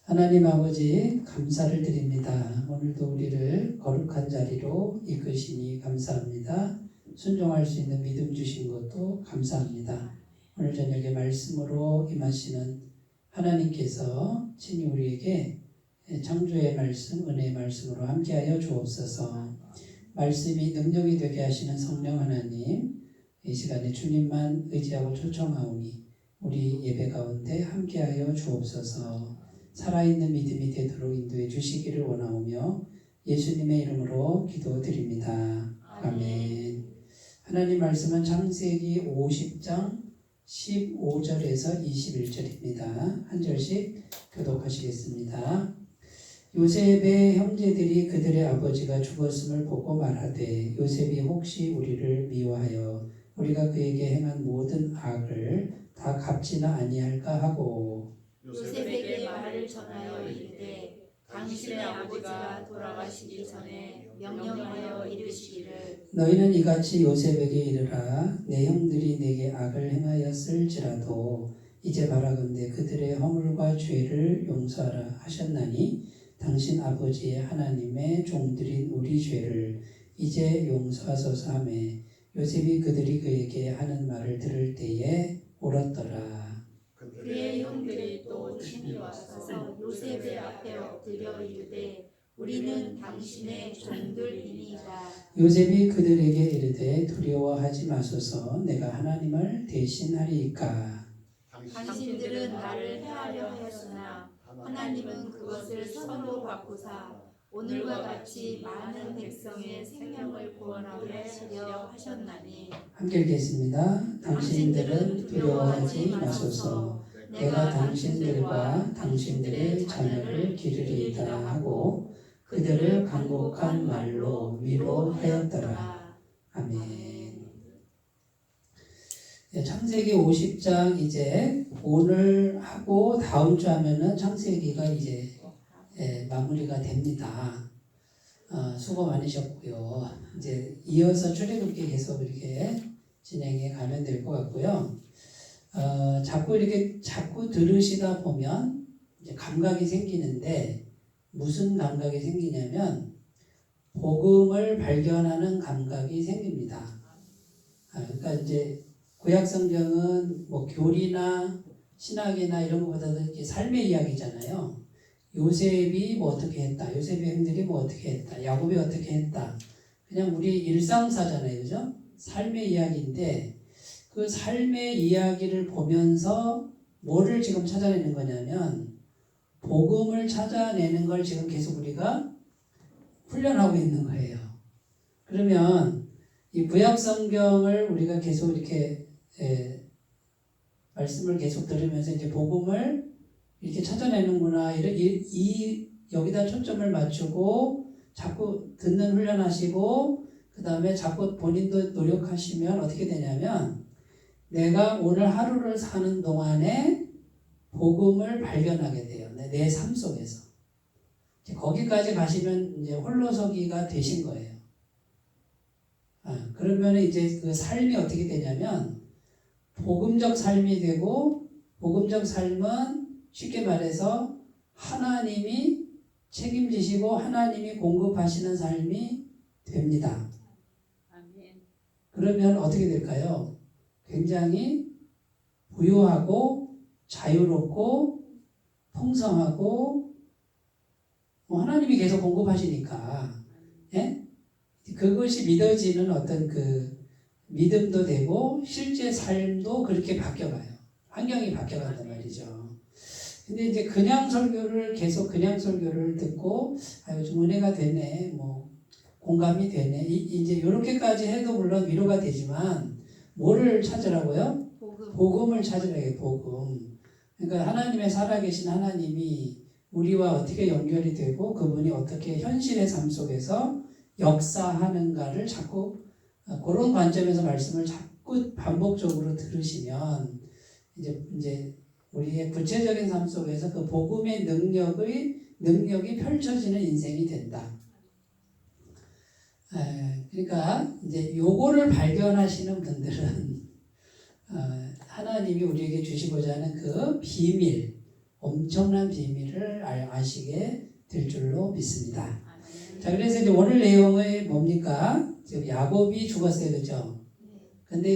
하나님 아버지 감사를 드립니다. 오늘도 우리를 거룩한 자리로 이끄시니 감사합니다. 순종할 수 있는 믿음 주신 것도 감사합니다. 오늘 저녁에 말씀으로 임하시는 하나님께서 친히 우리에게 창조의 말씀, 은혜의 말씀으로 함께하여 주옵소서. 말씀이 능력이 되게 하시는 성령 하나님, 이 시간에 주님만 의지하고 초청하오니 우리 예배 가운데 함께하여 주옵소서. 살아있는 믿음이 되도록 인도해 주시기를 원하오며 예수님의 이름으로 기도드립니다. 아멘. 하나님 말씀은 창세기 50장 15절에서 21절입니다. 한 절씩 교독하시겠습니다. 요셉의 형제들이 그들의 아버지가 죽었음을 보고 말하되 요셉이 혹시 우리를 미워하여 우리가 그에게 행한 모든 악을 다 갚지는 아니할까 하고 요셉에게 말을 전하여 이르되 당신의 아버지가 돌아가시기 전에 명령하여 이르시기를 너희는 이같이 요셉에게 이르라. 내 형들이 내게 악을 행하였을지라도 이제 바라건대 그들의 허물과 죄를 용서하라 하셨나니 당신 아버지의 하나님의 종들인 우리 죄를 이제 용서하소서 하며 요셉이 그들이 그에게 하는 말을 들을 때에 울었더라. 그의 형들이 또 친히 와서 요셉의 앞에 엎드려 이르되 우리는 당신의 종들이니이다. 요셉이 그들에게 이르되 두려워하지 마소서. 내가 하나님을 대신하리이까. 당신들은 나를 해하려 하였으나 하나님은 그것을 선으로 바꾸사 오늘과 같이 많은 백성의 생명을 구원하려 하셨나니. 함께 읽겠습니다. 당신들은 두려워하지 마소서. 내가 당신들과 당신들의 자녀를 기르리이다 하고 그들을 간곡한 말로 위로하였더라. 아멘. 창세기 50장 이제 오늘 하고 다음 주 하면은 창세기가 이제 마무리가 됩니다. 수고 많으셨고요. 이제 이어서 출애굽기 계속 이렇게 진행해 가면 될 것 같고요. 자꾸 들으시다 보면 이제 감각이 생기는데 무슨 감각이 생기냐면 복음을 발견하는 감각이 생깁니다. 그러니까 이제 구약 성경은 뭐 교리나 신학이나 이런 것보다도 이렇게 삶의 이야기잖아요. 요셉이 뭐 어떻게 했다, 요셉의 형들이 뭐 어떻게 했다, 야곱이 어떻게 했다. 그냥 우리 일상사잖아요, 그죠? 삶의 이야기인데 그 삶의 이야기를 보면서 뭐를 지금 찾아내는 거냐면 복음을 찾아내는 걸 지금 계속 우리가 훈련하고 있는 거예요. 그러면 이 구약 성경을 우리가 계속 이렇게 말씀을 계속 들으면서 이제 복음을 이렇게 찾아내는구나. 여기다 초점을 맞추고 자꾸 듣는 훈련하시고 그 다음에 자꾸 본인도 노력하시면 어떻게 되냐면 내가 오늘 하루를 사는 동안에 복음을 발견하게 돼요. 내 삶 속에서. 거기까지 가시면 이제 홀로서기가 되신 거예요. 그러면 이제 그 삶이 어떻게 되냐면 복음적 삶이 되고 복음적 삶은 쉽게 말해서 하나님이 책임지시고 하나님이 공급하시는 삶이 됩니다. 그러면 어떻게 될까요? 굉장히 부유하고 자유롭고 풍성하고 하나님이 계속 공급하시니까 그것이 믿어지는 어떤 그 믿음도 되고 실제 삶도 그렇게 바뀌어가요. 환경이 바뀌어간단 말이죠. 근데 이제 그냥 설교를 듣고 요즘 은혜가 되네, 뭐 공감이 되네, 이제 이렇게까지 해도 물론 위로가 되지만 뭐를 찾으라고요? 복음을 찾으라고요. 복음. 그러니까 하나님의 살아계신 하나님이 우리와 어떻게 연결이 되고 그분이 어떻게 현실의 삶 속에서 역사하는가를 자꾸 그런 관점에서 말씀을 자꾸 반복적으로 들으시면 이제 우리의 구체적인 삶 속에서 그 복음의 능력이 펼쳐지는 인생이 된다. 그러니까 이제 요거를 발견하시는 분들은 하나님이 우리에게 주시고자 하는 그 비밀, 엄청난 비밀을 아시게 될 줄로 믿습니다. 자, 그래서 이제 오늘 내용이 뭡니까? 지금 야곱이 죽었어요, 그죠? 근데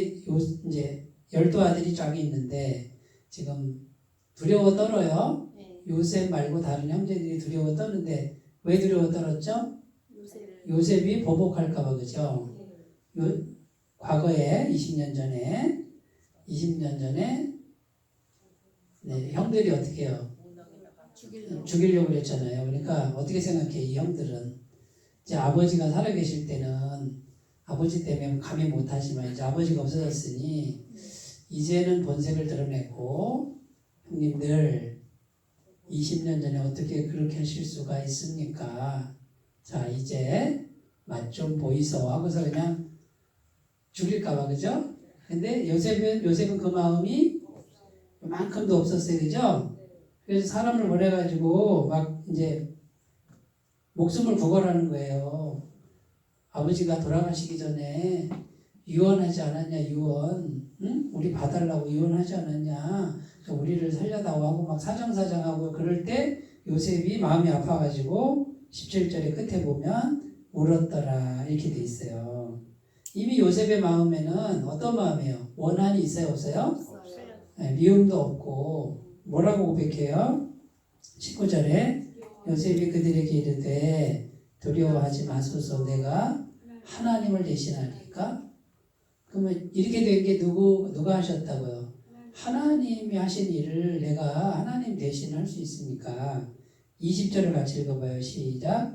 이제 12아들이 쫙 있는데 지금 두려워 떨어요. 요셉 말고 다른 형제들이 두려워 떠는데 왜 두려워 떨었죠? 요셉이 보복할까봐, 그죠? 과거에 20년 전에 네, 형들이 어떻게 해요? 죽이려고 그랬잖아요. 그러니까 어떻게 생각해, 이 형들은? 이제 아버지가 살아계실 때는 아버지 때문에 감히 못하지만 이제 아버지가 없어졌으니 이제는 본색을 드러내고, 형님들 20년 전에 어떻게 그렇게 하실 수가 있습니까? 자, 이제 맛 좀 보이소 하고서 그냥 죽일까봐, 그죠? 근데 요셉은 그 마음이 만큼도 없었어요, 그죠? 그래서 사람을 보내가지고 막 이제 목숨을 구걸하는 거예요. 아버지가 돌아가시기 전에 유언하지 않았냐, 유언. 응? 우리 봐달라고 유언하지 않았냐. 우리를 살려다오 하고 막 사정사정하고 그럴 때 요셉이 마음이 아파가지고 17절의 끝에 보면 울었더라 이렇게 돼 있어요. 이미 요셉의 마음에는 어떤 마음이에요? 원한이 있어요, 없어요? 네, 미움도 없고. 뭐라고 고백해요? 19절에 요셉이 그들에게 이르되 두려워하지 마소서, 내가 하나님을 대신하니까. 그러면 이렇게 된 게 누가 하셨다고요? 하나님이 하신 일을 내가 하나님 대신 할 수 있습니까? 20절을 같이 읽어봐요. 시작.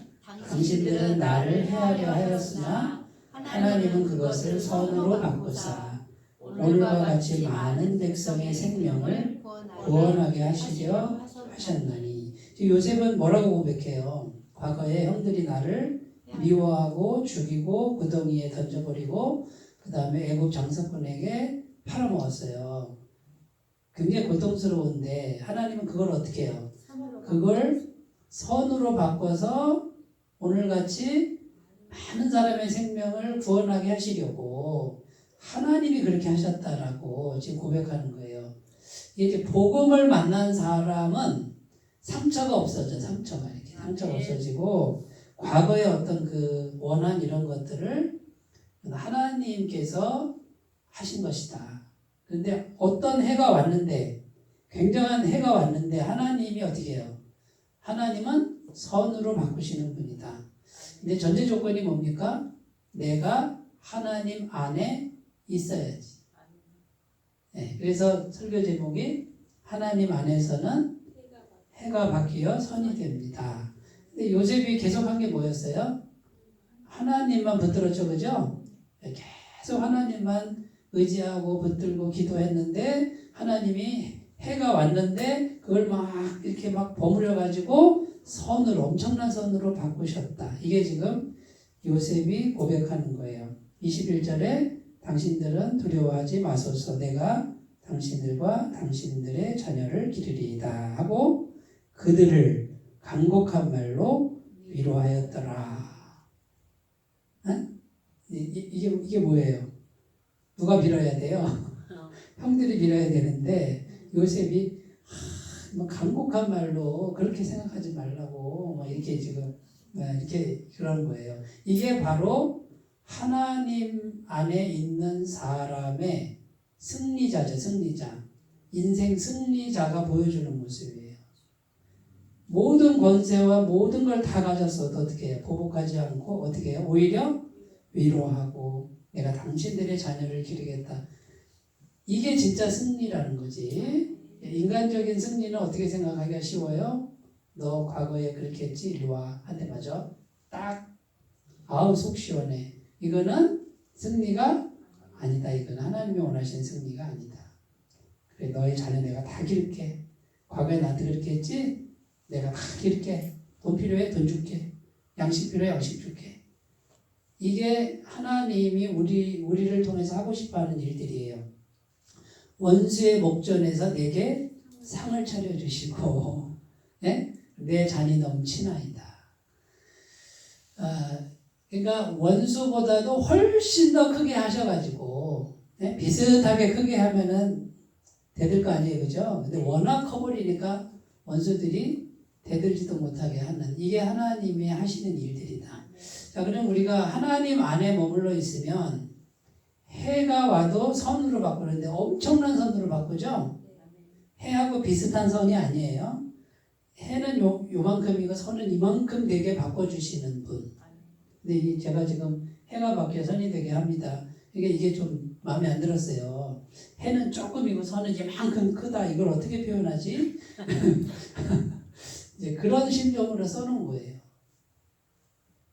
당신들은 나를 헤아려 하였으나 하나님은 그것을 선으로 바꾸사 오늘과 같이 많은 백성의 생명을 구원하게 하시려 하셨나니. 요셉은 뭐라고 고백해요? 과거에 형들이 나를 미워하고 죽이고 구덩이에 던져버리고 그 다음에 애굽 장사꾼에게 팔아먹었어요. 굉장히 고통스러운데 하나님은 그걸 어떻게 해요? 그걸 선으로 바꿔서 오늘같이 많은 사람의 생명을 구원하게 하시려고 하나님이 그렇게 하셨다라고 지금 고백하는 거예요. 이렇게 복음을 만난 사람은 상처가 없어져. 상처가 없어지고 과거의 어떤 그 원한 이런 것들을 하나님께서 하신 것이다. 그런데 어떤 해가 왔는데, 굉장한 해가 왔는데 하나님이 어떻게 해요? 하나님은 선으로 바꾸시는 분이다. 근데 전제 조건이 뭡니까? 내가 하나님 안에 있어야지. 네, 그래서 설교 제목이 하나님 안에서는 해가 바뀌어 선이 됩니다. 근데 요셉이 계속 한 게 뭐였어요? 하나님만 붙들었죠, 그죠? 계속 하나님만 의지하고 붙들고 기도했는데 하나님이 해가 왔는데 그걸 막 이렇게 막 버무려 가지고 선으로, 엄청난 선으로 바꾸셨다. 이게 지금 요셉이 고백하는 거예요. 21절에 당신들은 두려워하지 마소서, 내가 당신들과 당신들의 자녀를 기르리이다 하고 그들을 간곡한 말로 위로하였더라. 이게 뭐예요? 누가 밀어야 돼요? 형들이 밀어야 되는데 요셉이 뭐 간곡한 말로 그렇게 생각하지 말라고 뭐 이렇게 지금 이렇게 그러는 거예요. 이게 바로 하나님 안에 있는 사람의 승리자죠, 승리자. 인생 승리자가 보여주는 모습이에요. 모든 권세와 모든 걸 다 가졌어도 어떻게 해요? 보복하지 않고 어떻게 해요? 오히려 위로하고 내가 당신들의 자녀를 기르겠다. 이게 진짜 승리라는 거지. 인간적인 승리는 어떻게 생각하기가 쉬워요? 너 과거에 그렇게 했지? 이리 와. 한 대 맞아. 딱. 아우 속 시원해. 이거는 승리가 아니다. 이건 하나님이 원하시는 승리가 아니다. 그래, 너의 자녀 내가 다 기를게. 과거에 나한테 그렇게 했지? 내가 다 기를게. 돈 필요해? 돈 줄게. 양식 필요해? 양식 줄게. 이게 하나님이 우리를 통해서 하고 싶어하는 일들이에요. 원수의 목전에서 내게 상을 차려주시고, 네? 내 잔이 넘치나이다. 그러니까 원수보다도 훨씬 더 크게 하셔가지고, 네? 비슷하게 크게 하면은 대들 거 아니에요, 그죠? 근데 워낙 커버리니까 원수들이 대들지도 못하게 하는 이게 하나님이 하시는 일들이다. 자, 그럼 우리가 하나님 안에 머물러 있으면 해가 와도 선으로 바꾸는데 엄청난 선으로 바꾸죠? 해하고 비슷한 선이 아니에요. 해는 요만큼이고 선은 이만큼 되게 바꿔주시는 분. 근데 제가 지금 해가 바뀌어 선이 되게 합니다. 이게 좀 마음에 안 들었어요. 해는 조금이고 선은 이만큼 크다. 이걸 어떻게 표현하지? 이제 그런 심정으로 써놓은 거예요.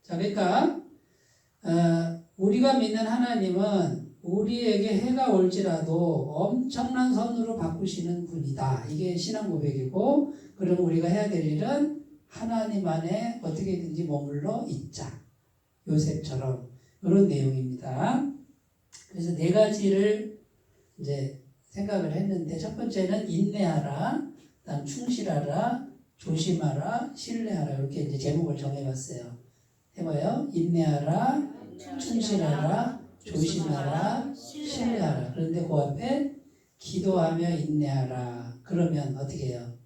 자, 그러니까 우리가 믿는 하나님은 우리에게 해가 올지라도 엄청난 선으로 바꾸시는 분이다. 이게 신앙 고백이고, 그럼 우리가 해야 될 일은 하나님 안에 어떻게든지 머물러 있자. 요셉처럼 이런 내용입니다. 그래서 네 가지를 이제 생각을 했는데, 첫 번째는 인내하라, 그다음 충실하라, 조심하라, 신뢰하라. 이렇게 이제 제목을 정해봤어요. 해봐요. 인내하라, 충실하라, 조심하라, 신뢰하라. 그런데 그 앞에 기도하며 인내하라. 그러면 어떻게 해요?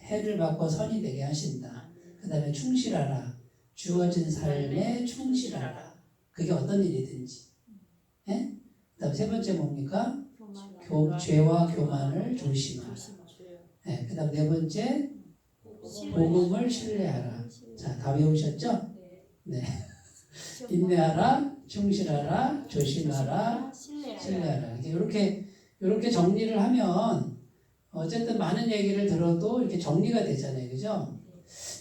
해를 받고 선이 되게 하신다. 그 다음에 충실하라. 주어진 삶에 충실하라. 그게 어떤 일이든지. 예? 그 다음 세 번째 뭡니까? 죄와 교만을 조심하라. 예, 그 다음 네 번째 복음을 신뢰하라. 자, 다 외우셨죠? 네. 인내하라, 충실하라, 조심하라, 신뢰하라. 이렇게 정리를 하면 어쨌든 많은 얘기를 들어도 이렇게 정리가 되잖아요. 그죠?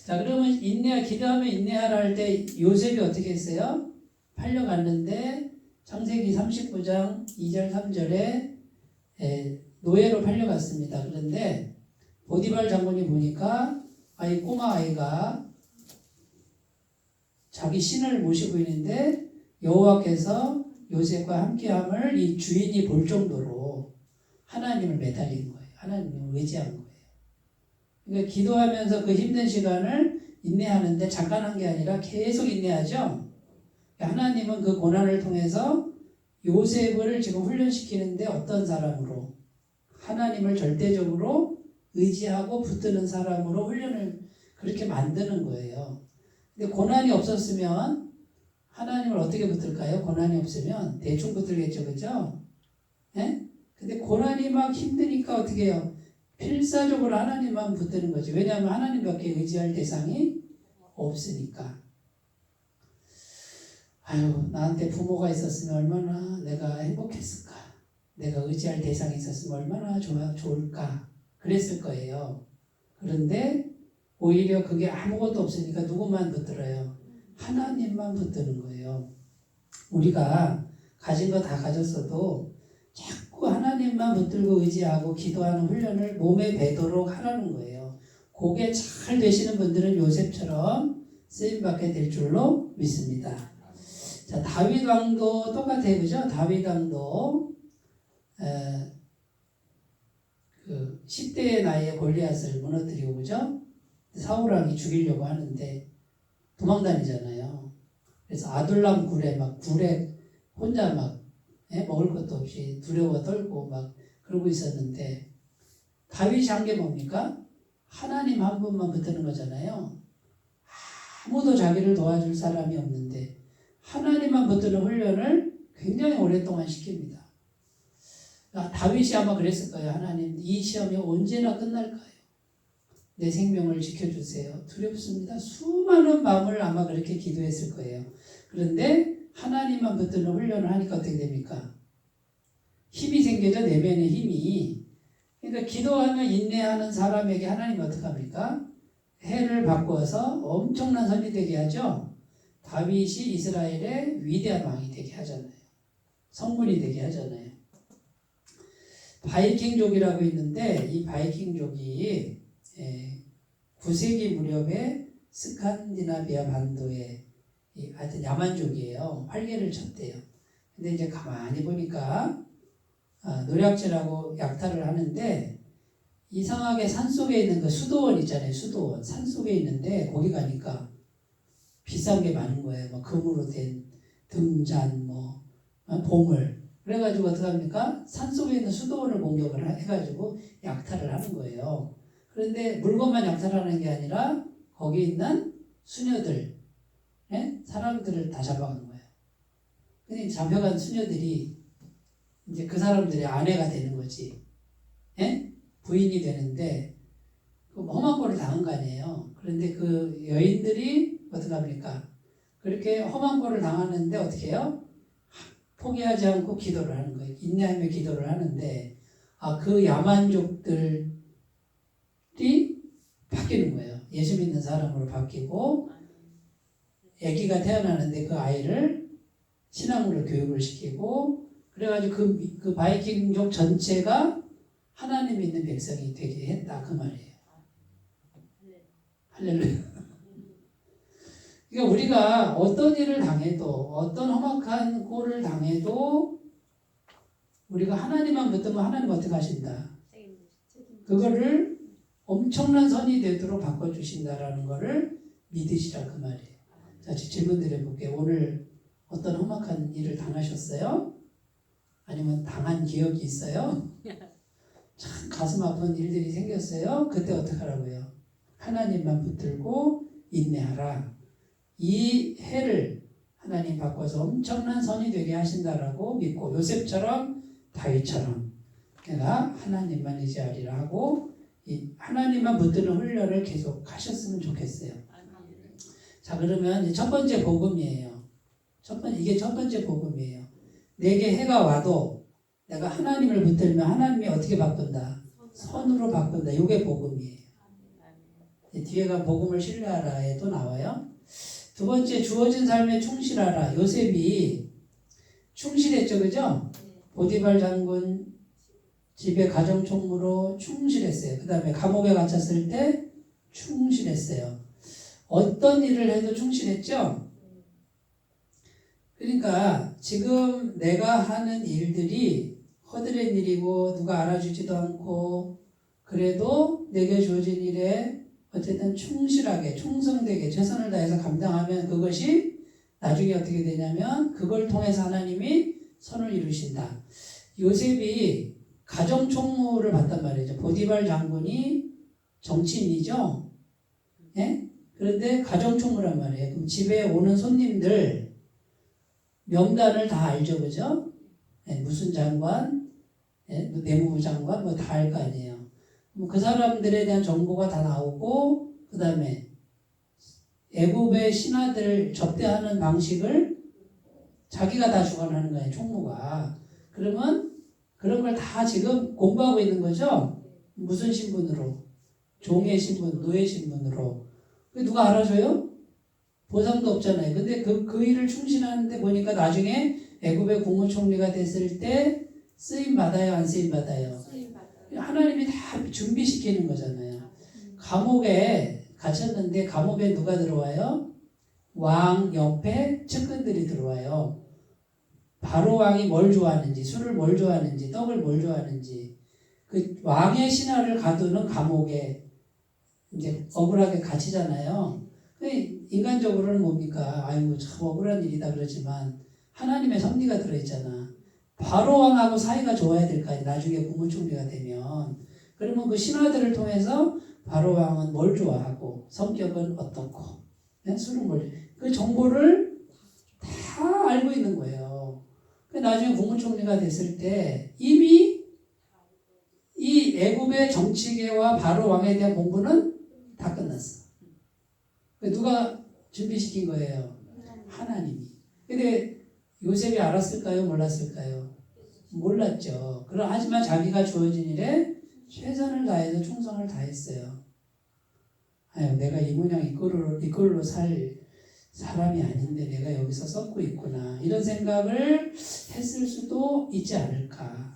자, 그러면 기도하면 인내하라 할 때 요셉이 어떻게 했어요? 팔려갔는데 창세기 39장 2절 3절에 노예로 팔려갔습니다. 그런데 보디발 장군이 보니까 꼬마 아이가 자기 신을 모시고 있는데 여호와께서 요셉과 함께함을 이 주인이 볼 정도로 하나님을 매달린 거예요. 하나님을 의지한 거예요. 그러니까 기도하면서 그 힘든 시간을 인내하는데 잠깐 한 게 아니라 계속 인내하죠. 하나님은 그 고난을 통해서 요셉을 지금 훈련시키는데 어떤 사람으로? 하나님을 절대적으로 의지하고 붙드는 사람으로 훈련을 그렇게 만드는 거예요. 근데 고난이 없었으면 하나님을 어떻게 붙들까요? 고난이 없으면 대충 붙들겠죠. 그죠? 예? 근데 고난이 막 힘드니까 어떻게 해요? 필사적으로 하나님만 붙드는 거지. 왜냐하면 하나님밖에 의지할 대상이 없으니까. 아유, 나한테 부모가 있었으면 얼마나 내가 행복했을까. 내가 의지할 대상이 있었으면 얼마나 좋을까. 그랬을 거예요. 그런데 오히려 그게 아무것도 없으니까 누구만 붙들어요? 하나님만 붙드는 거예요. 우리가 가진 거 다 가졌어도 자꾸 하나님만 붙들고 의지하고 기도하는 훈련을 몸에 배도록 하라는 거예요. 그게 잘 되시는 분들은 요셉처럼 쓰임받게 될 줄로 믿습니다. 자, 다윗 왕도 똑같아요. 그죠? 다윗 왕도 10대의 나이에 골리앗을 무너뜨리고, 그죠? 사울 왕이 죽이려고 하는데 도망다니잖아요. 그래서 아둘람 굴에 혼자 먹을 것도 없이 두려워 떨고 막 그러고 있었는데, 다윗이 한 게 뭡니까? 하나님 한 분만 붙드는 거잖아요. 아무도 자기를 도와줄 사람이 없는데 하나님만 붙드는 훈련을 굉장히 오랫동안 시킵니다. 다윗이 아마 그랬을 거예요. 하나님, 이 시험이 언제나 끝날까요? 내 생명을 지켜주세요. 두렵습니다. 수많은 마음을 아마 그렇게 기도했을 거예요. 그런데 하나님만 붙드는 훈련을 하니까 어떻게 됩니까? 힘이 생겨져, 내면의 힘이. 그러니까 기도하며 인내하는 사람에게 하나님이 어떻게 합니까? 해를 바꾸어서 엄청난 선이 되게 하죠. 다윗이 이스라엘의 위대한 왕이 되게 하잖아요. 성군이 되게 하잖아요. 바이킹족이라고 있는데, 이 바이킹족이 9세기 무렵에 스칸디나비아 반도의 하여튼 야만족이에요. 활개를 쳤대요. 근데 이제 가만히 보니까 노략질하고 약탈을 하는데, 이상하게 산속에 있는 그 수도원 있잖아요. 수도원. 산속에 있는데 거기 가니까 비싼 게 많은 거예요. 뭐 금으로 된 등잔, 보물. 그래가지고 어떻게 합니까? 산속에 있는 수도원을 공격을 해가지고 약탈을 하는 거예요. 그런데 물건만 약탈하는 게 아니라 거기 있는 수녀들, 예? 사람들을 다 잡아간 거예요. 근데 잡혀간 수녀들이 이제 그 사람들의 아내가 되는 거지. 예? 부인이 되는데 그 험한 꼴을 당한 거 아니에요. 그런데 그 여인들이 어떻게 합니까? 그렇게 험한 꼴을 당하는데 어떻게 해요? 포기하지 않고 기도를 하는 거예요. 인내하며 기도를 하는데 그 야만족들이 바뀌는 거예요. 예수 믿는 사람으로 바뀌고 아기가 태어나는데 그 아이를 신앙으로 교육을 시키고 그래가지고 그 바이킹족 전체가 하나님 믿는 백성이 되게 했다 그 말이에요. 할렐루야. 그러니까 우리가 어떤 일을 당해도 어떤 험악한 꼴을 당해도 우리가 하나님만 붙들면 하나님 어떻게 하신다. 그거를 엄청난 선이 되도록 바꿔주신다라는 거를 믿으시라 그 말이에요. 자, 질문 드려볼게요. 오늘 어떤 험악한 일을 당하셨어요? 아니면 당한 기억이 있어요? 참 가슴 아픈 일들이 생겼어요? 그때 어떻게 하라고요? 하나님만 붙들고 인내하라. 이 해를 하나님 바꿔서 엄청난 선이 되게 하신다라고 믿고 요셉처럼 다윗처럼 내가 하나님만 의지하리라 하고 이 하나님만 붙드는 훈련을 계속 하셨으면 좋겠어요. 자, 그러면 이제 첫 번째 복음이에요. 이게 첫 번째 복음이에요. 내게 해가 와도 내가 하나님을 붙들면 하나님이 어떻게 바꾼다? 선으로 바꾼다. 이게 복음이에요. 뒤에가 복음을 신뢰하라에도 나와요. 두 번째, 주어진 삶에 충실하라. 요셉이 충실했죠, 그죠? 보디발 장군 집에 가정총무로 충실했어요. 그 다음에 감옥에 갇혔을 때 충실했어요. 어떤 일을 해도 충실했죠? 그러니까 지금 내가 하는 일들이 허드렛 일이고 누가 알아주지도 않고 그래도 내게 주어진 일에 어쨌든 충실하게 충성되게 최선을 다해서 감당하면 그것이 나중에 어떻게 되냐면 그걸 통해서 하나님이 선을 이루신다. 요셉이 가정총무를 받단 말이죠. 보디발 장군이 정치인이죠. 예? 그런데 가정총무란 말이에요. 그럼 집에 오는 손님들 명단을 다 알죠, 그죠? 예, 무슨 장관, 예, 내무부 장관 뭐 다 알 거 아니에요. 그 사람들에 대한 정보가 다 나오고 그 다음에 애굽의 신하들 접대하는 방식을 자기가 다 주관하는 거예요. 총무가. 그러면 그런 걸 다 지금 공부하고 있는 거죠. 무슨 신분으로? 종의 신분, 노예 신분으로. 누가 알아줘요? 보상도 없잖아요. 근데 그 일을 충실하는데 보니까 나중에 애굽의 국무총리가 됐을 때 쓰임 받아요, 안 쓰임 받아요? 하나님이 다 준비시키는 거잖아요. 감옥에 갇혔는데 감옥에 누가 들어와요? 왕 옆에 측근들이 들어와요. 바로 왕이 뭘 좋아하는지, 술을 뭘 좋아하는지, 떡을 뭘 좋아하는지 그 왕의 신하를 가두는 감옥에 이제 억울하게 갇히잖아요. 인간적으로는 뭡니까? 아이고 참 억울한 일이다 그러지만 하나님의 섭리가 들어있잖아. 바로 왕하고 사이가 좋아야 될 거 아니야. 나중에 국무총리가 되면. 그러면 그 신하들을 통해서 바로 왕은 뭘 좋아하고 성격은 어떻고 술은 그 정보를 다 알고 있는 거예요. 나중에 국무총리가 됐을 때 이미 이 애굽의 정치계와 바로 왕에 대한 공부는 다 끝났어. 누가 준비시킨 거예요? 하나님이. 근데 요셉이 알았을까요? 몰랐을까요? 몰랐죠. 하지만 자기가 주어진 일에 최선을 다해서 충성을 다했어요. 아유, 내가 이 모양 이걸로 살 사람이 아닌데 내가 여기서 썩고 있구나. 이런 생각을 했을 수도 있지 않을까.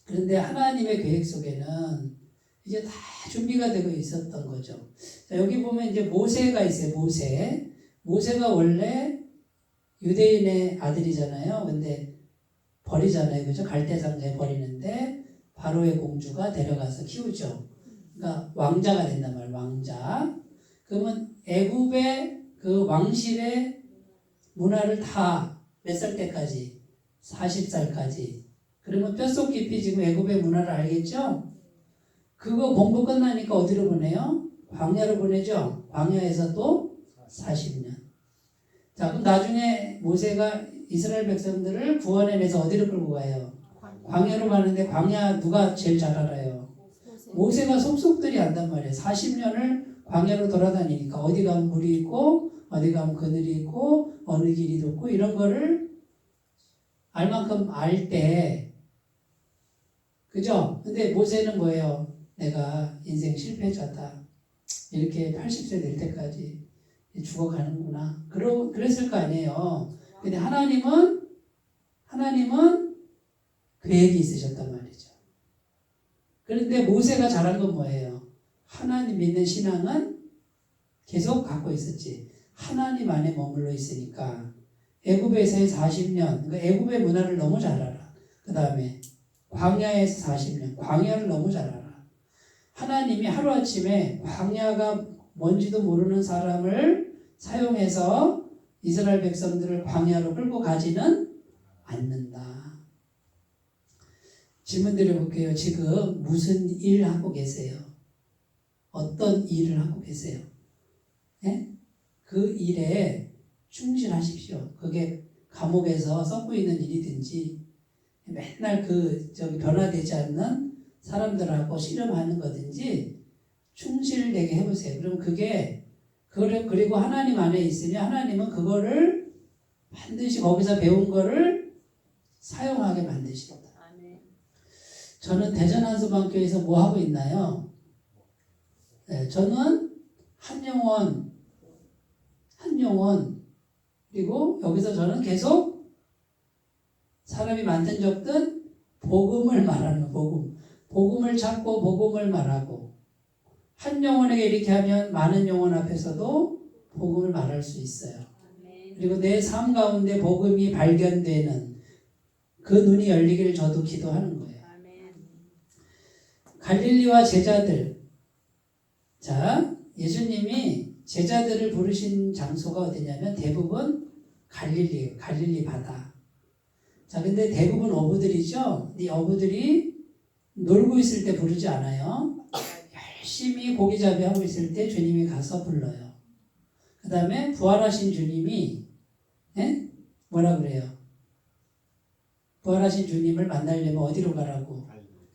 그런데 하나님의 계획 속에는 이제 다 준비가 되고 있었던 거죠. 자, 여기 보면 이제 모세가 있어요. 모세가 원래 유대인의 아들이잖아요. 근데 버리잖아요. 그죠? 갈대상자에 버리는데 바로의 공주가 데려가서 키우죠. 그러니까 왕자가 된단 말이에요. 왕자. 그러면 애굽의 그 왕실의 문화를 다 몇 살 때까지? 40살까지. 그러면 뼛속 깊이 지금 애굽의 문화를 알겠죠? 그거 공부 끝나니까 어디로 보내요? 광야로 보내죠. 광야에서 또 40년. 자, 그럼 나중에 모세가 이스라엘 백성들을 구원해내서 어디로 끌고 가요? 광야로 가는데 광야 누가 제일 잘 알아요? 모세가 속속들이 안단 말이에요. 40년을 광야로 돌아다니니까 어디 가면 물이 있고 어디 가면 그늘이 있고 어느 길이 돋고 이런 거를 알 만큼 알 때, 그죠? 근데 모세는 뭐예요? 내가 인생 실패자다. 이렇게 80세 될 때까지 죽어가는구나. 그랬을 거 아니에요. 근데 하나님은 계획이 있으셨단 말이죠. 그런데 모세가 잘한 건 뭐예요? 하나님 믿는 신앙은 계속 갖고 있었지. 하나님 안에 머물러 있으니까 애굽에서의 40년, 그러니까 애굽의 문화를 너무 잘 알아. 그 다음에 광야에서 40년, 광야를 너무 잘 알아. 하나님이 하루아침에 광야가 뭔지도 모르는 사람을 사용해서 이스라엘 백성들을 광야로 끌고 가지는 않는다. 질문 드려볼게요. 지금 무슨 일 하고 계세요? 어떤 일을 하고 계세요? 네? 그 일에 충실하십시오. 그게 감옥에서 썩고 있는 일이든지 맨날 변화되지 않는 사람들하고 씨름하는 거든지 충실되게 해보세요. 그럼 그리고 하나님 안에 있으면 하나님은 그거를 반드시 거기서 배운 거를 사용하게 만드십니다. 저는 대전 한수방교에서 뭐 하고 있나요? 네, 저는 한 영혼 그리고 여기서 저는 계속 사람이 만든 적든 복음을 말하는 복음을 찾고 복음을 말하고 한 영혼에게 이렇게 하면 많은 영혼 앞에서도 복음을 말할 수 있어요. 그리고 내 삶 가운데 복음이 발견되는 그 눈이 열리기를 저도 기도하는 거예요. 갈릴리와 제자들. 자, 예수님이 제자들을 부르신 장소가 어디냐면 대부분 갈릴리 바다. 자, 근데 대부분 어부들이죠. 이 어부들이 놀고 있을 때 부르지 않아요. 열심히 고기잡이 하고 있을 때 주님이 가서 불러요. 그 다음에 부활하신 주님이 뭐라 그래요? 부활하신 주님을 만나려면 어디로 가라고?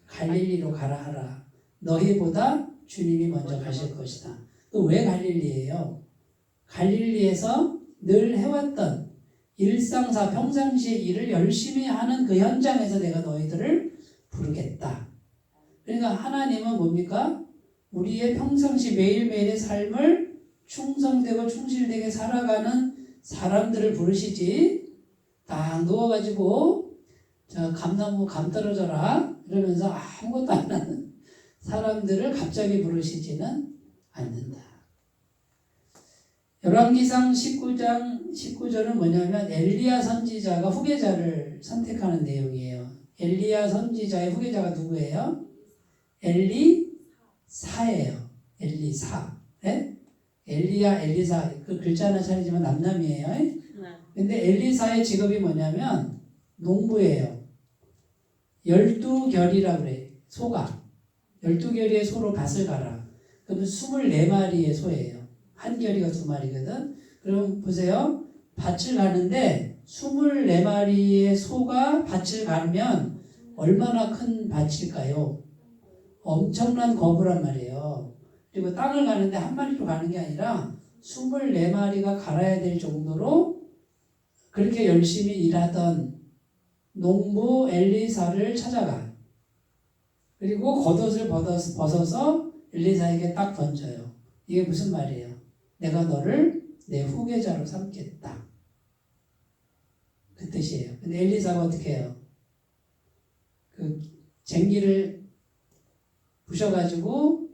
갈릴리로 가라 하라. 너희보다 주님이 먼저 가실 것이다. 또 왜 갈릴리예요? 갈릴리에서 늘 해왔던 일상사 평상시의 일을 열심히 하는 그 현장에서 내가 너희들을 부르겠다. 그러니까 하나님은 뭡니까? 우리의 평상시 매일매일의 삶을 충성되고 충실되게 살아가는 사람들을 부르시지 딱 누워가지고 감나무 감 떨어져라 이러면서 아무것도 안 하는 사람들을 갑자기 부르시지는 않는다. 열왕기상 19장 19절은 뭐냐면 엘리야 선지자가 후계자를 선택하는 내용이에요. 엘리야 선지자의 후계자가 누구예요? 엘리사예요. 엘리사. 네? 엘리야, 엘리사. 그 글자 하나 차리지만 남남이에요. 근데 엘리사의 직업이 뭐냐면 농부예요. 12결이라고 그래. 소가. 12결의 소로 밭을 갈아. 그러면 24마리의 소예요. 한 결이가 2마리거든. 그럼 보세요. 밭을 가는데 24마리의 소가 밭을 가면 얼마나 큰 밭일까요? 엄청난 거부란 말이에요. 그리고 땅을 가는데 한 마리로 가는 게 아니라 24마리가 갈아야 될 정도로 그렇게 열심히 일하던 농부 엘리사를 찾아가. 그리고 겉옷을 벗어서 엘리사에게 딱 던져요. 이게 무슨 말이에요? 내가 너를 내 후계자로 삼겠다. 그 뜻이에요. 근데 엘리사가 어떻게 해요? 그 쟁기를 부셔가지고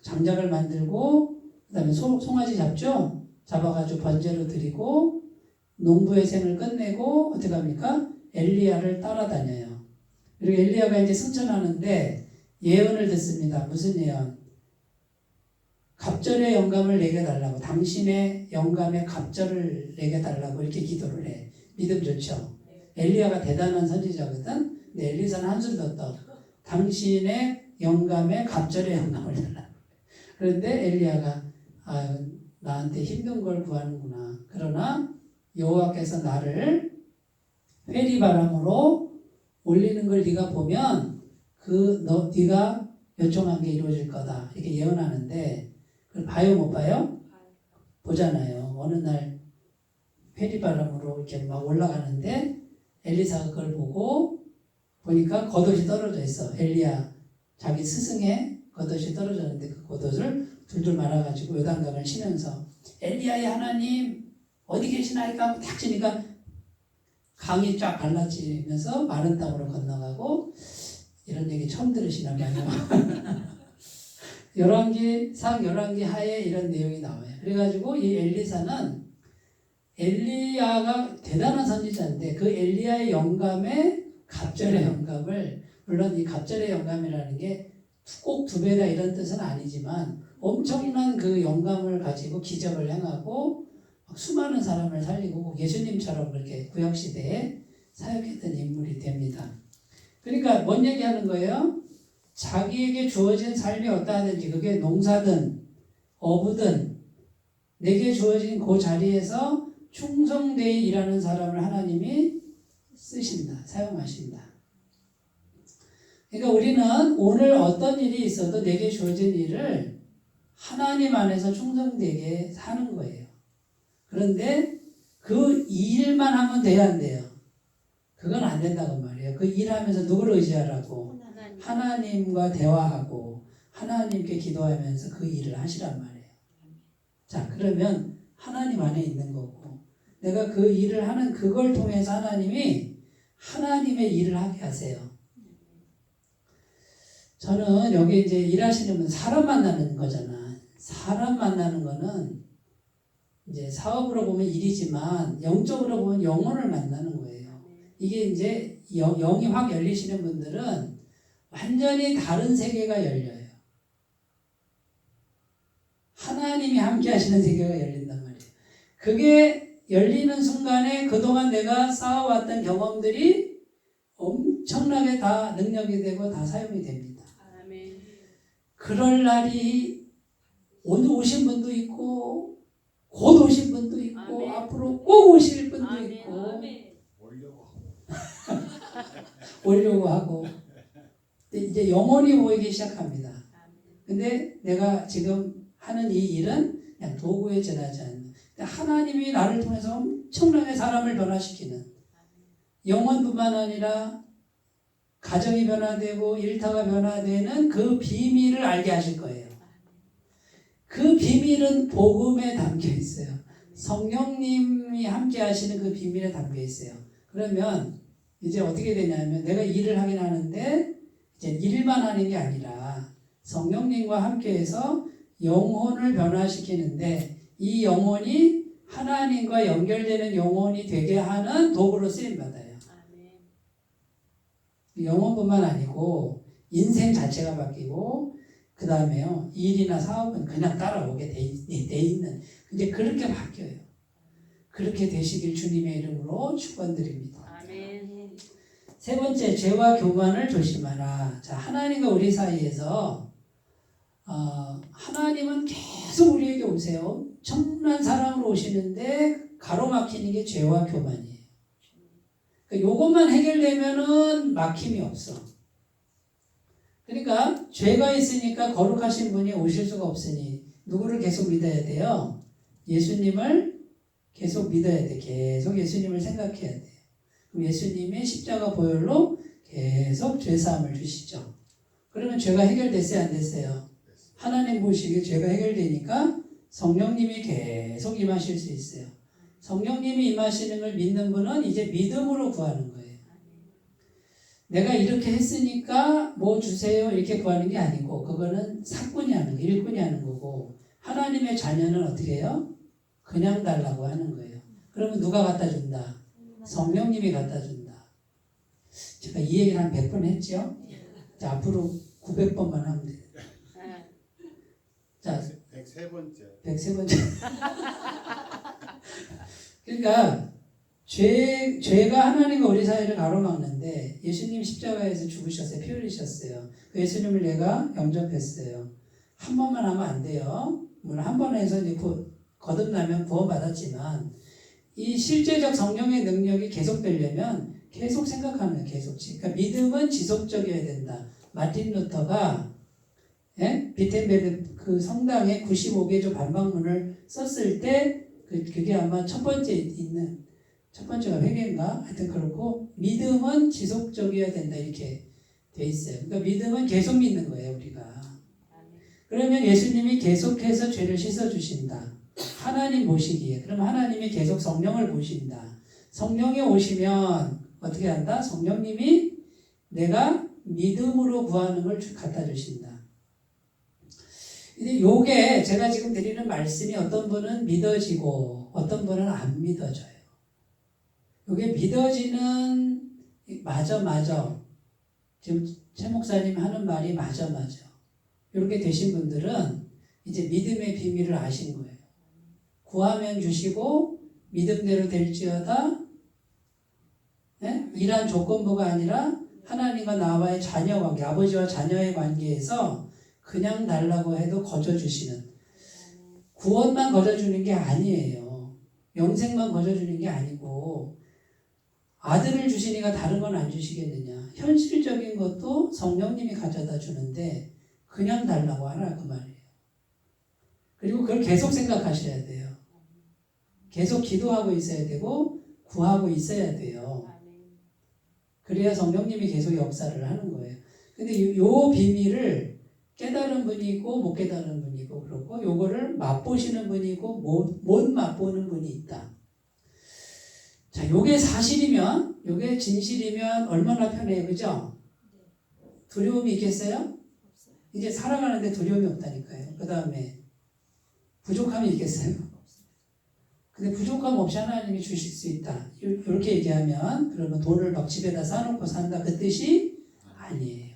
장작을 만들고 그 다음에 송아지 잡죠? 잡아가지고 번제로 드리고 농부의 생을 끝내고 어떻게 합니까? 엘리야를 따라다녀요. 그리고 엘리야가 이제 승천하는데 예언을 듣습니다. 무슨 예언? 갑절의 영감을 내게 달라고, 당신의 영감의 갑절을 내게 달라고 이렇게 기도를 해. 믿음 좋죠? 엘리야가 대단한 선지자거든. 근데 엘리사는 한술 더 떠. 당신의 영감에 갑절의 영감을 달라. 그런데 엘리야가 나한테 힘든 걸 구하는구나. 그러나 여호와께서 나를 회리바람으로 올리는 걸 네가 보면 네가 요청한 게 이루어질 거다. 이렇게 예언하는데 그걸 봐요 못 봐요? 보잖아요. 어느 날 회리바람으로 이렇게 막 올라가는데 엘리사가 그걸 보니까 겉옷이 떨어져 있어. 엘리야 자기 스승의 겉옷이 떨어졌는데 그 겉옷을 둘둘 말아가지고 요단강을 치면서 엘리야의 하나님 어디 계시나이까 하고 탁 치니까 강이 쫙 갈라지면서 마른 땅으로 건너가고. 이런 얘기 처음 들으시나 봐요. 상 열왕기 하에 이런 내용이 나와요. 그래가지고 이 엘리사는 엘리야가 대단한 선지자인데 그 엘리야의 영감에 갑절의 영감을, 물론 이 갑절의 영감이라는 게 꼭 두 배다 이런 뜻은 아니지만 엄청난 그 영감을 가지고 기적을 행하고 수많은 사람을 살리고 예수님처럼 그렇게 구약시대에 사역했던 인물이 됩니다. 그러니까 뭔 얘기하는 거예요? 자기에게 주어진 삶이 어떠하든지 그게 농사든 어부든 내게 주어진 그 자리에서 충성되이 일하는 사람을 하나님이 쓰신다, 사용하신다. 그러니까 우리는 오늘 어떤 일이 있어도 내게 주어진 일을 하나님 안에서 충성되게 하는 거예요. 그런데 그 일만 하면 돼야 안 돼요. 그건 안 된다고 말이에요. 그 일하면서 누구를 의지하라고? 하나님과 대화하고 하나님께 기도하면서 그 일을 하시란 말이에요. 자, 그러면 하나님 안에 있는 거고 내가 그 일을 하는 그걸 통해서 하나님이 하나님의 일을 하게 하세요. 저는 여기 이제 일하시는 분 사람 만나는 거잖아. 사람 만나는 거는 이제 사업으로 보면 일이지만 영적으로 보면 영혼을 만나는 거예요. 이게 이제 영이 확 열리시는 분들은 완전히 다른 세계가 열려요. 하나님이 함께 하시는 세계가 열린단 말이에요. 그게 열리는 순간에 그동안 내가 쌓아왔던 경험들이 엄청나게 다 능력이 되고 다 사용이 됩니다. 그럴 날이 오늘 오신 분도 있고 곧 오신 분도 있고 아멘. 앞으로 꼭 오실 분도 아멘. 있고 아멘. 오려고 하고 이제 영원히 보이기 시작합니다. 근데 내가 지금 하는 이 일은 그냥 도구에 지나지 않는, 하나님이 나를 통해서 엄청나게 사람을 변화시키는, 영혼뿐만 아니라 가정이 변화되고 일터가 변화되는 그 비밀을 알게 하실 거예요. 그 비밀은 복음에 담겨 있어요. 성령님이 함께 하시는 그 비밀에 담겨 있어요. 그러면 이제 어떻게 되냐면 내가 일을 하긴 하는데 이제 일만 하는 게 아니라 성령님과 함께해서 영혼을 변화시키는데 이 영혼이 하나님과 연결되는 영혼이 되게 하는 도구로 쓰임받아요. 영혼뿐만 아니고 인생 자체가 바뀌고 그 다음에요 일이나 사업은 그냥 따라오게 돼 있는, 이제 그렇게 바뀌어요. 그렇게 되시길 주님의 이름으로 축원드립니다. 아멘. 세 번째, 죄와 교만을 조심하라. 자, 하나님과 우리 사이에서 하나님은 계속 우리에게 오세요. 엄청난 사랑으로 오시는데 가로막히는 게 죄와 교만이에요. 그러니까 요것만 해결되면은 막힘이 없어. 그러니까 죄가 있으니까 거룩하신 분이 오실 수가 없으니 누구를 계속 믿어야 돼요? 예수님을 계속 믿어야 돼. 계속 예수님을 생각해야 돼. 그럼 예수님이 십자가 보혈로 계속 죄사함을 주시죠. 그러면 죄가 해결됐어요? 안 됐어요? 하나님 보시기에 죄가 해결되니까 성령님이 계속 임하실 수 있어요. 성령님이 임하시는 걸 믿는 분은 이제 믿음으로 구하는 거예요. 내가 이렇게 했으니까 뭐 주세요 이렇게 구하는 게 아니고 그거는 사꾼이 하는 거, 일꾼이 하는 거고, 하나님의 자녀는 어떻게 해요? 그냥 달라고 하는 거예요. 그러면 누가 갖다 준다? 성령님이 갖다 준다. 제가 이 얘기를 한 100번 했죠? 자, 앞으로 900번만 하면 돼요. 자, 103번째. 103번째. 그러니까 죄가 하나님과 우리 사이를 가로막는데 예수님 십자가에서 죽으셨어요. 피 흘리셨어요. 그 예수님을 내가 영접했어요. 한 번만 하면 안 돼요. 물론 한 번 해서 이제 거듭나면 구원받았지만 이 실제적 성령의 능력이 계속되려면 계속 생각하는 거예요. 계속. 그러니까 믿음은 지속적이어야 된다. 마틴 루터가 비텐베르 그 성당에 95개조 반박문을 썼을 때 그게 아마 첫 번째가 회개인가? 하여튼 그렇고 믿음은 지속적이어야 된다 이렇게 돼 있어요. 그러니까 믿음은 계속 믿는 거예요 우리가. 그러면 예수님이 계속해서 죄를 씻어주신다. 하나님 보시기에. 그럼 하나님이 계속 성령을 보신다. 성령이 오시면 어떻게 한다? 성령님이 내가 믿음으로 구하는 걸 갖다 주신다. 근데 요게 제가 지금 드리는 말씀이 어떤 분은 믿어지고 어떤 분은 안 믿어져요. 요게 믿어지는 맞아. 지금 최 목사님 하는 말이 맞아. 이렇게 되신 분들은 이제 믿음의 비밀을 아신 거예요. 구하면 주시고 믿음대로 될지어다. 이란 조건부가 아니라 하나님과 나와의 자녀 관계, 아버지와 자녀의 관계에서 그냥 달라고 해도 거저주시는, 구원만 거저주는 게 아니에요. 영생만 거저주는 게 아니고 아들을 주시니까 다른 건 안 주시겠느냐. 현실적인 것도 성령님이 가져다 주는데 그냥 달라고 하라 그 말이에요. 그리고 그걸 계속 생각하셔야 돼요. 계속 기도하고 있어야 되고 구하고 있어야 돼요. 그래야 성령님이 계속 역사를 하는 거예요. 근데 요 비밀을 깨달은 분이 있고 못 깨달은 분이 있고 그렇고 요거를 맛보시는 분이 있고 못 맛보는 분이 있다. 자, 요게 사실이면, 요게 진실이면 얼마나 편해요, 그죠? 두려움이 있겠어요? 이제 살아가는데 두려움이 없다니까요. 그 다음에 부족함이 있겠어요? 근데 부족함 없이 하나님이 주실 수 있다. 이렇게 얘기하면 그러면 돈을 막 집에다 싸놓고 산다 그 뜻이 아니에요.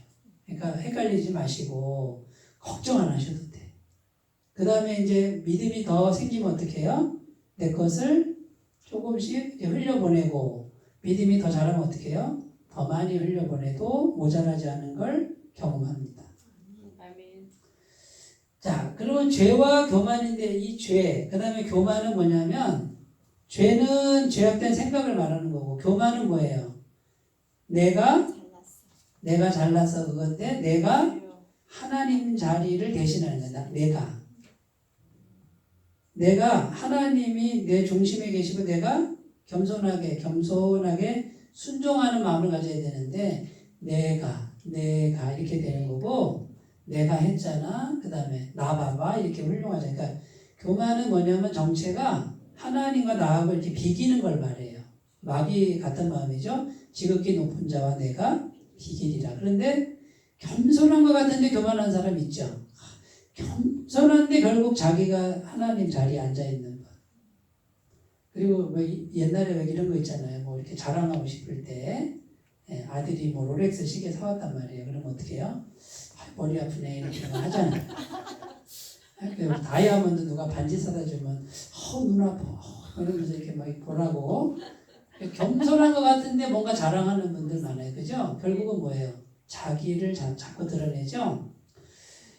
그러니까 헷갈리지 마시고 걱정 안 하셔도 돼. 그 다음에 이제 믿음이 더 생기면 어떻게 해요? 내 것을 조금씩 흘려보내고 믿음이 더 자라면 어떻게 해요? 더 많이 흘려보내도 모자라지 않은 걸 경험합니다. 자, 그러면 죄와 교만인데 이 죄, 그 다음에 교만은 뭐냐면 죄는 죄악된 생각을 말하는 거고 교만은 뭐예요? 내가 잘나서 그건데 내가 하나님 자리를 대신하는 거다. 내가 하나님이 내 중심에 계시고 내가 겸손하게 순종하는 마음을 가져야 되는데 내가 이렇게 되는 거고 내가 했잖아. 그 다음에 나 봐봐 이렇게 훌륭하잖아. 그러니까 교만은 뭐냐면 정체가 하나님과 나하고 이렇게 비기는 걸 말해요. 마귀 같은 마음이죠. 지극히 높은 자와 내가 비기리라. 그런데 겸손한 것 같은데 교만한 사람 있죠. 겸손한데 결국 자기가 하나님 자리에 앉아있는 것. 그리고 뭐 옛날에 왜 이런 거 있잖아요. 뭐 이렇게 자랑하고 싶을 때 아들이 뭐 롤렉스 시계 사왔단 말이에요. 그럼 어떻게 해요? 머리 아프네 이렇게 하잖아요. 다이아몬드 누가 반지 사다 주면 눈 아파 그러면서 이렇게 막 보라고. 겸손한 것 같은데 뭔가 자랑하는 분들 많아요. 그죠? 결국은 뭐예요? 자기를 자꾸 드러내죠.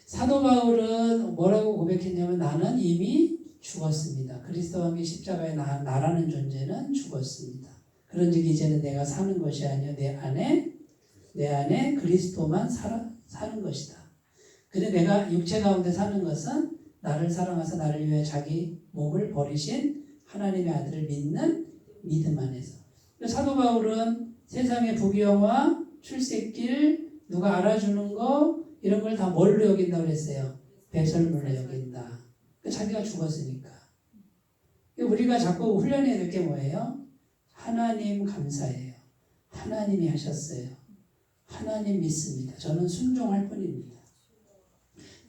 사도 바울은 뭐라고 고백했냐면 나는 이미 죽었습니다. 그리스도와 함께 십자가에 나라는 존재는 죽었습니다. 그런즉 이제는 내가 사는 것이 아니요 내 안에 그리스도만 사는 것이다. 근데 내가 육체 가운데 사는 것은 나를 사랑하사 나를 위해 자기 몸을 버리신 하나님의 아들을 믿는 믿음 안에서. 사도 바울은 세상의 부귀영화, 출세길, 누가 알아주는 거 이런 걸 다 뭘로 여긴다고 그랬어요? 배설물로 여긴다. 자기가 죽었으니까. 우리가 자꾸 훈련해야 될 게 뭐예요? 하나님 감사해요. 하나님이 하셨어요. 하나님 믿습니다. 저는 순종할 뿐입니다.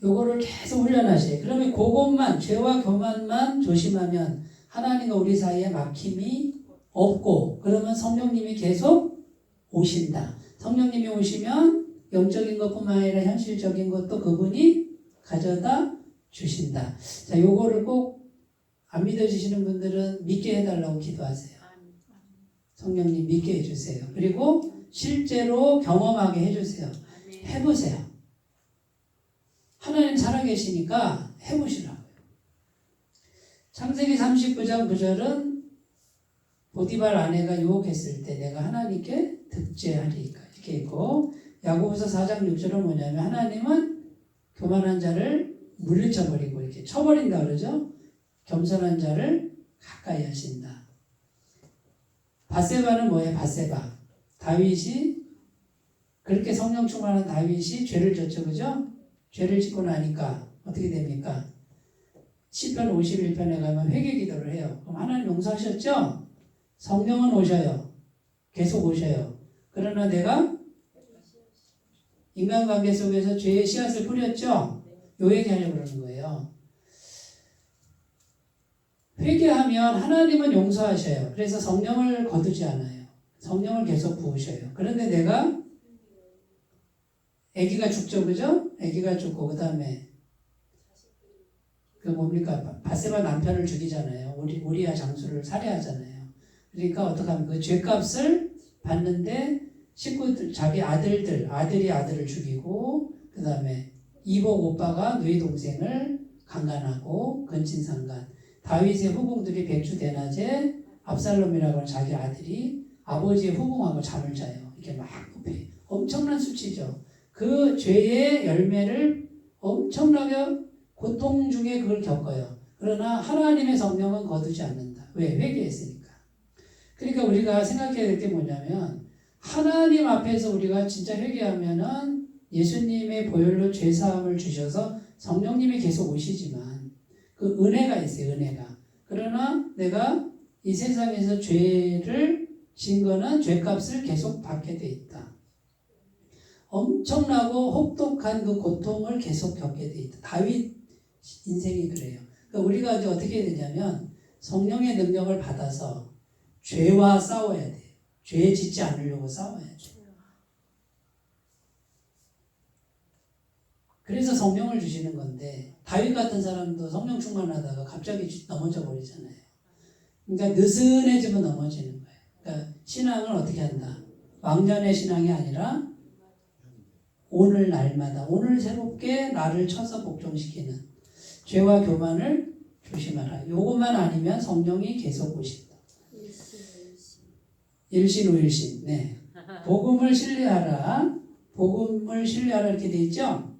요거를 계속 훈련하세요. 그러면 그것만, 죄와 교만만 조심하면 하나님과 우리 사이에 막힘이 없고, 그러면 성령님이 계속 오신다. 성령님이 오시면 영적인 것뿐만 아니라 현실적인 것도 그분이 가져다 주신다. 자, 요거를 꼭 안 믿어지시는 분들은 믿게 해달라고 기도하세요. 성령님 믿게 해주세요. 그리고 실제로 경험하게 해주세요. 해보세요. 하나님 살아계시니까 해보시라고요. 창세기 39장 9절은 보디발 아내가 유혹했을 때 내가 하나님께 득죄하리까 이렇게 있고, 야고보서 4장 6절은 뭐냐면 하나님은 교만한 자를 물리쳐버리고 이렇게 쳐버린다 그러죠. 겸손한 자를 가까이 하신다. 밧세바는 뭐예요? 밧세바. 다윗이 그렇게 성령 충만한 다윗이 죄를 졌죠, 그죠? 죄를 짓고 나니까 어떻게 됩니까? 시편 51편에 가면 회개 기도를 해요. 그럼 하나님 용서하셨죠? 성령은 오셔요. 계속 오셔요. 그러나 내가 인간관계 속에서 죄의 씨앗을 뿌렸죠? 요 얘기하려고 그러는 거예요. 회개하면 하나님은 용서하셔요. 그래서 성령을 거두지 않아요. 성령을 계속 부으셔요. 그런데 내가 아기가 죽죠, 그죠? 아기가 죽고 그 다음에 그 뭡니까? 밧세바 남편을 죽이잖아요. 우리아 장수를 살해하잖아요. 그러니까 어떻게 하면 그 죄값을 받는데 식구들, 자기 아들이 아들을 죽이고 그 다음에 이복 오빠가 누이 동생을 강간하고 근친상간. 다윗의 후궁들이 백주대낮에 압살롬이라고 하는 자기 아들이 아버지의 후궁하고 잠을 자요. 이렇게 막 높이. 엄청난 수치죠. 그 죄의 열매를 엄청나게 고통 중에 그걸 겪어요. 그러나 하나님의 성령은 거두지 않는다. 왜? 회개했으니까. 그러니까 우리가 생각해야 될 게 뭐냐면 하나님 앞에서 우리가 진짜 회개하면은 예수님의 보혈로 죄사함을 주셔서 성령님이 계속 오시지만 그 은혜가 있어요. 은혜가. 그러나 내가 이 세상에서 죄를 진 거는 죄값을 계속 받게 돼 있다. 엄청나고 혹독한 그 고통을 계속 겪게 돼 있다. 다윗 인생이 그래요. 그러니까 우리가 이제 어떻게 해야 되냐면 성령의 능력을 받아서 죄와 싸워야 돼요. 죄 짓지 않으려고 싸워야 돼요. 그래서 성령을 주시는 건데 다윗 같은 사람도 성령 충만하다가 갑자기 넘어져 버리잖아요. 그러니까 느슨해지면 넘어지는 거예요. 그러니까 신앙을 어떻게 한다? 왕년의 신앙이 아니라 오늘 날마다 오늘 새롭게 나를 쳐서 복종시키는 죄와 교만을 조심하라. 요것만 아니면 성령이 계속 오신다. 일신오일신. 네. 복음을 신뢰하라. 복음을 신뢰하라 이렇게 돼 있죠.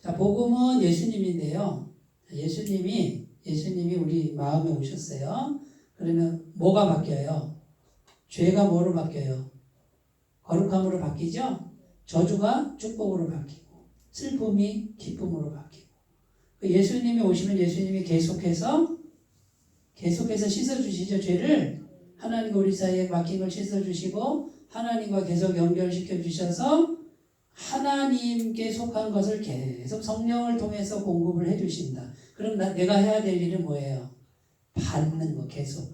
자, 복음은 예수님인데요. 예수님이 우리 마음에 오셨어요. 그러면 뭐가 바뀌어요? 죄가 뭐로 바뀌어요? 거룩함으로 바뀌죠? 저주가 축복으로 바뀌고 슬픔이 기쁨으로 바뀌고 예수님이 오시면 예수님이 계속해서 씻어주시죠. 죄를 하나님과 우리 사이에 막힌 걸 씻어주시고 하나님과 계속 연결시켜 주셔서 하나님께 속한 것을 계속 성령을 통해서 공급을 해주신다. 그럼 내가 해야 될 일은 뭐예요? 받는 거 계속.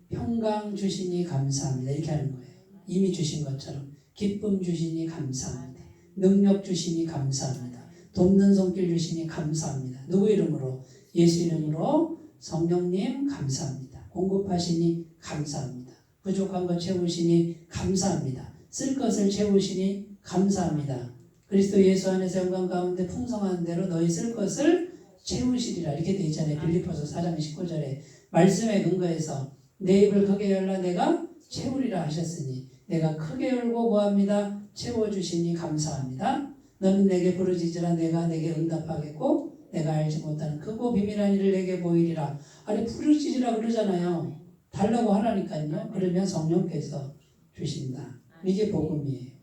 평강 주시니 감사합니다. 이렇게 하는 거예요. 이미 주신 것처럼. 기쁨 주시니 감사합니다. 능력 주시니 감사합니다. 돕는 손길 주시니 감사합니다. 누구 이름으로? 예수 이름으로 성령님 감사합니다. 공급하시니 감사합니다. 부족한 것 채우시니 감사합니다. 쓸 것을 채우시니 감사합니다. 그리스도 예수 안에서 영광 가운데 풍성한 대로 너희 쓸 것을 채우시리라 이렇게 되어 있잖아요. 빌립보서 4장 19절에 말씀에 근거해서 내 입을 크게 열라 내가 채우리라 하셨으니 내가 크게 열고 구합니다. 채워주시니 감사합니다. 너는 내게 부르짖으라 내가 내게 응답하겠고 내가 알지 못하는 크고 비밀한 일을 내게 보이리라. 아니 부르짖으라 그러잖아요. 달라고 하라니까요. 그러면 성령께서 주신다. 이게 복음이에요.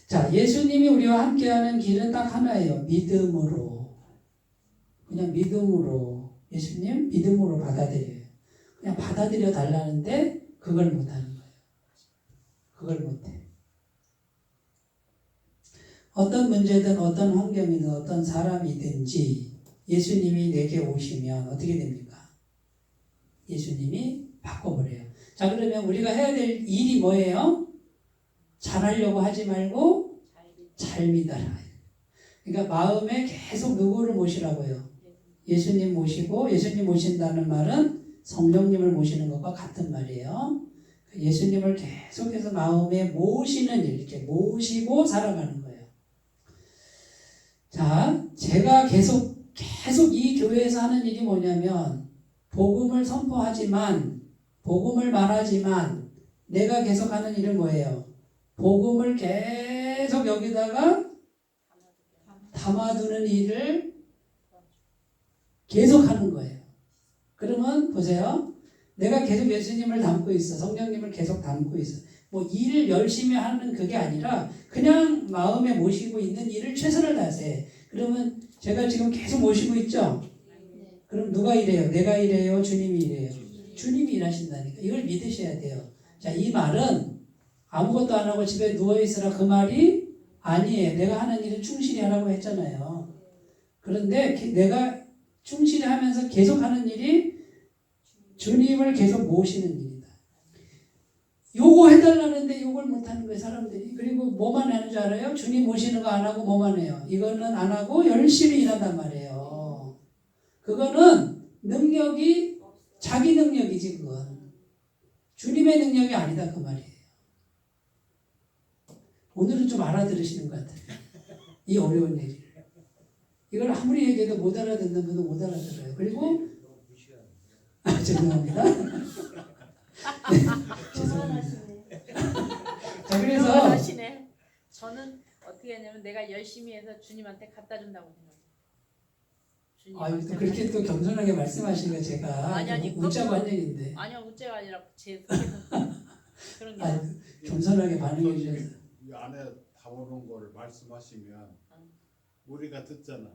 자, 예수님이 우리와 함께하는 길은 딱 하나예요. 믿음으로. 그냥 믿음으로. 예수님 믿음으로 받아들여요. 그냥 받아들여 달라는데 그걸 못하는 거예요. 그걸 못해. 어떤 문제든 어떤 환경이든 어떤 사람이든지 예수님이 내게 오시면 어떻게 됩니까? 예수님이 바꿔버려요. 자, 그러면 우리가 해야 될 일이 뭐예요? 잘하려고 하지 말고 잘 믿어라. 그러니까 마음에 계속 누구를 모시라고요? 예수님 모시고 예수님 모신다는 말은 성령님을 모시는 것과 같은 말이에요. 예수님을 계속해서 마음에 모시는 일, 이렇게 모시고 살아가는 거예요. 자, 제가 계속 이 교회에서 하는 일이 뭐냐면 복음을 선포하지만 복음을 말하지만 내가 계속 하는 일은 뭐예요? 복음을 계속 여기다가 담아두는 일을 계속 하는 거예요. 그러면 보세요. 내가 계속 예수님을 담고 있어. 성령님을 계속 담고 있어. 뭐 일을 열심히 하는 그게 아니라 그냥 마음에 모시고 있는 일을 최선을 다해서 해. 그러면 제가 지금 계속 모시고 있죠? 그럼 누가 일해요? 내가 일해요? 주님이 일해요? 주님이 일하신다니까. 이걸 믿으셔야 돼요. 자, 이 말은 아무것도 안 하고 집에 누워있으라 그 말이 아니에요. 내가 하는 일은 충실히 하라고 했잖아요. 그런데 내가 충실히 하면서 계속 하는 일이 주님을 계속 모시는 일이다. 요거 해달라는데 요걸 못하는 거예요, 사람들이. 그리고 뭐만 하는 줄 알아요? 주님 모시는 거 안 하고 뭐만 해요? 이거는 안 하고 열심히 일한단 말이에요. 그거는 능력이 자기 능력이지, 그건. 주님의 능력이 아니다, 그 말이에요. 오늘은 좀 알아들으시는 것 같아요. 이 어려운 얘기를. 이걸 아무리 얘기해도 못 알아듣는 분도 못 알아들어요. 그리고 죄송합니다. 네, 죄송합니다. 자, 그래서 하시네. 저는 어떻게 하냐면 내가 열심히 해서 주님한테 갖다 준다고 생각해요. 그렇게 또 겸손하게 말씀하시니까 제가 아니, 웃자고 한 얘기인데. 아니요, 우째가 아니라 제 속에서 그런 게 겸손하게 반응해 주셔서. 이 안에 담아놓은 거를 말씀하시면 우리가 듣잖아.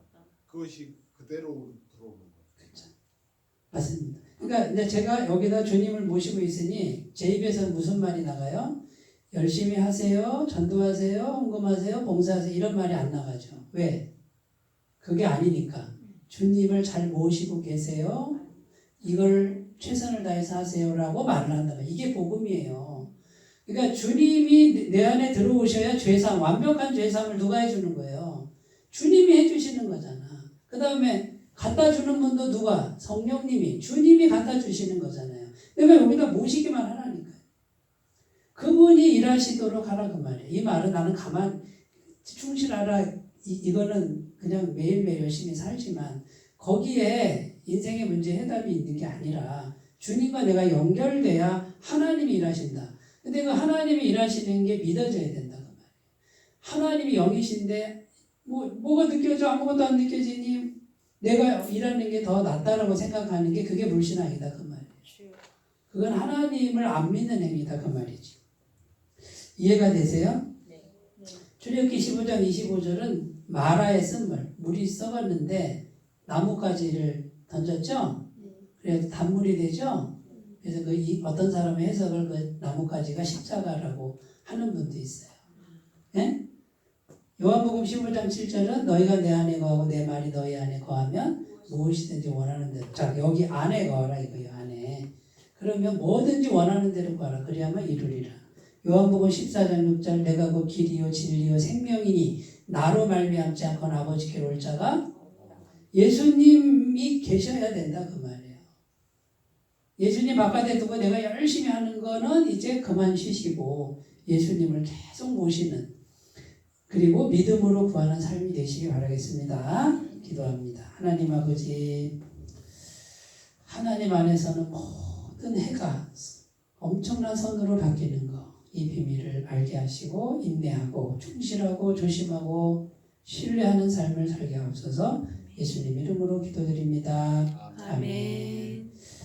그것이 그대로 들어오는 거예요. 그렇죠. 맞습니다. 그러니까 이제 제가 여기다 주님을 모시고 있으니 제 입에서 무슨 말이 나가요? 열심히 하세요, 전도하세요, 헌금하세요, 봉사하세요 이런 말이 안 나가죠. 왜? 그게 아니니까. 주님을 잘 모시고 계세요. 이걸 최선을 다해서 하세요라고 말을 한다면 이게 복음이에요. 그러니까 주님이 내 안에 들어오셔야 죄사함, 완벽한 죄사함을 누가 해주는 거예요? 주님이 해주시는 거잖아. 그 다음에 갖다 주는 분도 누가? 성령님이, 주님이 갖다 주시는 거잖아요. 내가 여기다 모시기만 하라니까요. 그분이 일하시도록 하라 그 말이에요. 이 말은 나는 가만 충실하라 이거는 그냥 매일매일 열심히 살지만 거기에 인생의 문제 해답이 있는 게 아니라 주님과 내가 연결돼야 하나님이 일하신다. 근데 그 하나님이 일하시는 게 믿어져야 된다 그 말이에요. 하나님이 영이신데 뭐가 느껴져? 아무것도 안 느껴지니 내가 일하는 게 더 낫다라고 생각하는 게 그게 불신앙이다 그 말이에요. 그건 하나님을 안 믿는 행위다 그 말이지. 이해가 되세요? 네. 출애굽기 15장 25절은 마라의 쓴물, 물이 썩었는데 나뭇가지를 던졌죠? 그래서 단물이 되죠? 그래서 어떤 사람의 해석을 그 나뭇가지가 십자가라고 하는 분도 있어요. 네? 요한복음 15장 7절은 너희가 내 안에 거하고 내 말이 너희 안에 거하면 무엇이든지 원하는 대로. 자, 여기 안에 거하라 이거예요, 안에. 그러면 뭐든지 원하는 대로 거하라. 그래야만 이루리라. 요한복음 14장 6절 내가 그 길이요 진리요 생명이니 나로 말미암지 않거나 아버지께로 올 자가 예수님이 계셔야 된다 그 말이에요. 예수님 바깥에 두고 내가 열심히 하는 거는 이제 그만 쉬시고 예수님을 계속 모시는 그리고 믿음으로 구하는 삶이 되시기 바라겠습니다. 기도합니다. 하나님 아버지, 하나님 안에서는 모든 해가 엄청난 선으로 바뀌는 거, 이 비밀을 알게 하시고 인내하고 충실하고 조심하고 신뢰하는 삶을 살게 하옵소서. 예수님 이름으로 기도드립니다. 아멘.